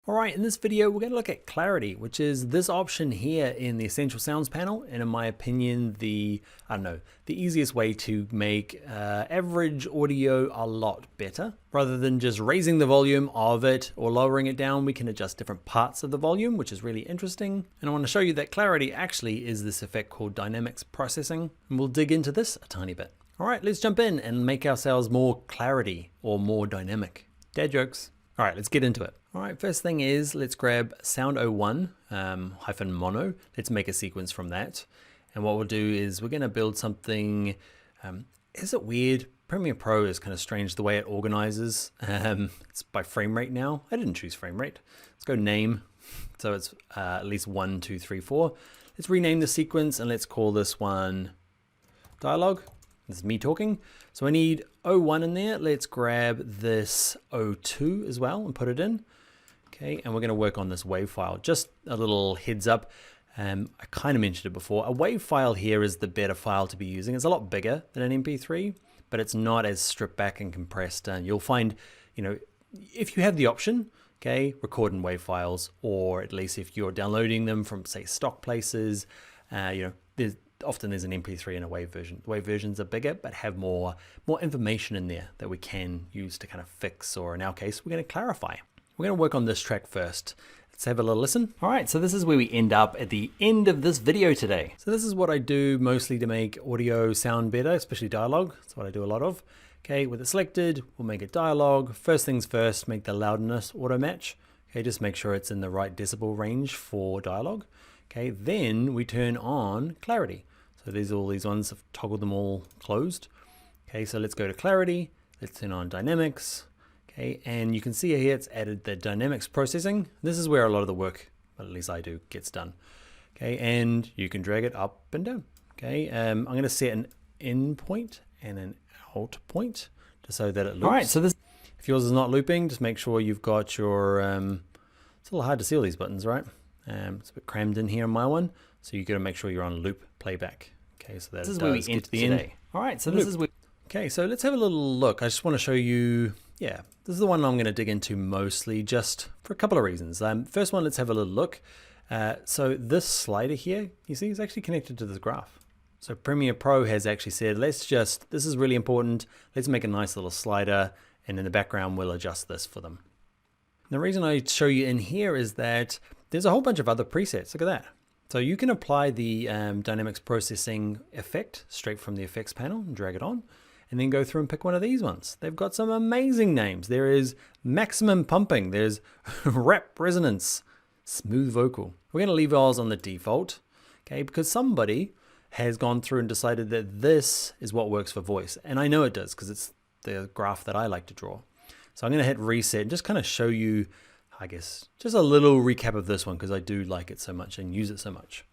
All right, in this video, we're going to look at clarity, which is this option here in the Essential Sounds panel. And in my opinion, the easiest way to make average audio a lot better. Rather than just raising the volume of it or lowering it down, we can adjust different parts of the volume, which is really interesting. And I want to show you that clarity actually is this effect called dynamics processing. And we'll dig into this a tiny bit. All right, let's jump in and make ourselves more clarity or more dynamic. Dad jokes. All right, let's get into it. All right, first thing is let's grab sound 01 hyphen mono. Let's make a sequence from that. And what we'll do is we're going to build something. Is it weird? Premiere Pro is kind of strange the way it organizes. It's by frame rate now. I didn't choose frame rate. Let's go name. So it's at least 1, 2, 3, 4. Let's rename the sequence and let's call this one dialogue. This is me talking. So I need 01 in there. Let's grab this 02 as well and put it in. Okay, and we're going to work on this wave file. Just a little heads up. I kind of mentioned it before. A wave file here is the better file to be using. It's a lot bigger than an MP3, but it's not as stripped back and compressed. And you'll find, if you have the option, okay, record in wave files, or at least if you're downloading them from, say, stock places, often there's an MP3 and a WAV version. The WAV versions are bigger, but have more information in there that we can use to kind of fix, or in our case, we're going to clarify. We're going to work on this track first. Let's have a little listen. All right, so this is where we end up at the end of this video today. So this is what I do mostly to make audio sound better, especially dialogue. That's what I do a lot of. Okay, with it selected, we'll make it dialogue. First things first, make the loudness auto match. Okay, just make sure it's in the right decibel range for dialogue. Okay, then we turn on clarity. So there's all these ones, I've toggled them all closed. Okay, so let's go to clarity. Let's turn on dynamics. Okay, and you can see here it's added the dynamics processing. This is where a lot of the work, well, at least I do, gets done. Okay, and you can drag it up and down. Okay, I'm going to set an in point and an out point just so that it loops. All right, so this, if yours is not looping, just make sure you've got your, it's a little hard to see all these buttons, right? It's a bit crammed in here on my one, so you got to make sure you're on loop playback. Okay, so this is where we get to the end. All right, so this is where. Okay, so let's have a little look. I just want to show you. Yeah, this is the one I'm going to dig into mostly, just for a couple of reasons. First one, let's have a little look. So this slider here, you see, is actually connected to this graph. So Premiere Pro has actually said, this is really important. Let's make a nice little slider, and in the background, we'll adjust this for them. And the reason I show you in here is that there's a whole bunch of other presets. Look at that. So you can apply the dynamics processing effect straight from the effects panel and drag it on, and then go through and pick one of these ones. They've got some amazing names. There is maximum pumping. There's rap resonance, smooth vocal. We're gonna leave ours on the default, okay? Because somebody has gone through and decided that this is what works for voice. And I know it does because it's the graph that I like to draw. So I'm gonna hit reset and just kind of show you, I guess, just a little recap of this one because I do like it so much and use it so much.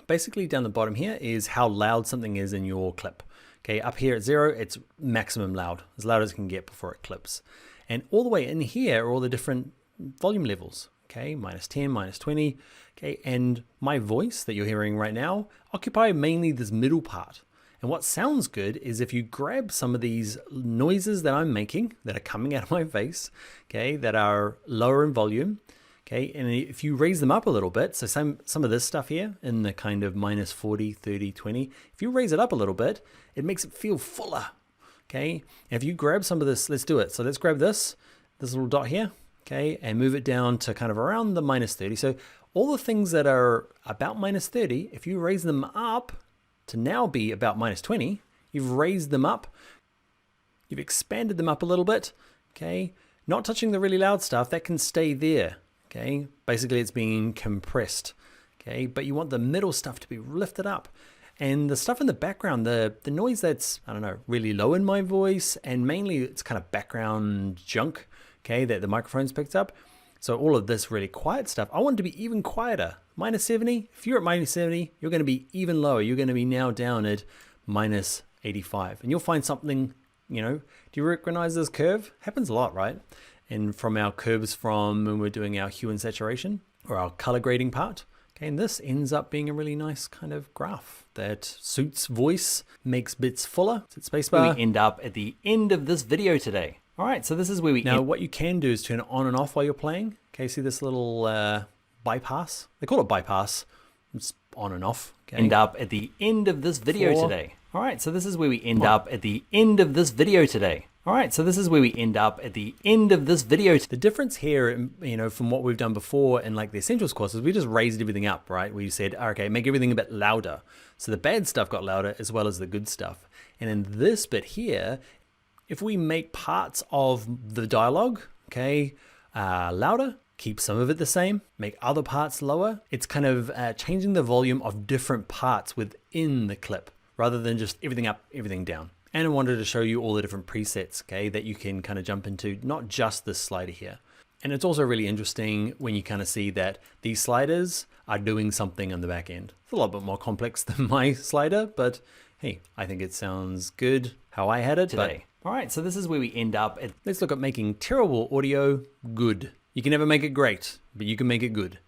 Basically down the bottom here is how loud something is in your clip. Okay, up here at 0, it's maximum loud, as loud as it can get before it clips. And all the way in here are all the different volume levels. Okay, -10, -20. Okay, and my voice that you're hearing right now occupy mainly this middle part. And what sounds good is if you grab some of these noises that I'm making that are coming out of my face, okay, that are lower in volume, okay, and if you raise them up a little bit, so some of this stuff here in the kind of -40, 30, 20, if you raise it up a little bit, it makes it feel fuller, okay? And if you grab some of this, let's do it. So let's grab this little dot here, okay, and move it down to kind of around the -30. So all the things that are about -30, if you raise them up to now be about -20, you've raised them up, you've expanded them up a little bit, okay? Not touching the really loud stuff, that can stay there, okay? Basically it's being compressed, okay? But you want the middle stuff to be lifted up. And the stuff in the background, the noise that's, I don't know, really low in my voice, and mainly it's kind of background junk, okay, that the microphone's picked up. So all of this really quiet stuff, I want it to be even quieter. -70, if you're at -70, you're going to be even lower. You're going to be now down at -85. And you'll find something, do you recognize this curve? Happens a lot, right? And from our curves from when we're doing our hue and saturation, or our color grading part, okay, and this ends up being a really nice kind of graph that suits voice, makes bits fuller. Hit spacebar. We end up at the end of this video today. All right, so this is where we now what you can do is turn it on and off while you're playing. Okay, see this little bypass? They call it bypass. It's on and off. Okay. End up at the end of this video 4. today. All right, so this is where we end up at the end of this video today. All right, so this is where we end up at the end of this video. The difference here, you know, from what we've done before in like the essentials courses, we just raised everything up, right? We said, okay, make everything a bit louder. So the bad stuff got louder as well as the good stuff. And in this bit here, if we make parts of the dialogue, okay, louder, keep some of it the same, make other parts lower, it's kind of changing the volume of different parts within the clip rather than just everything up, everything down. And I wanted to show you all the different presets, okay, that you can kind of jump into, not just this slider here. And it's also really interesting when you kind of see that these sliders are doing something on the back end. It's a little bit more complex than my slider, but hey, I think it sounds good how I had it today. All right, so this is where we end up at. Let's look at making terrible audio good. You can never make it great, but you can make it good.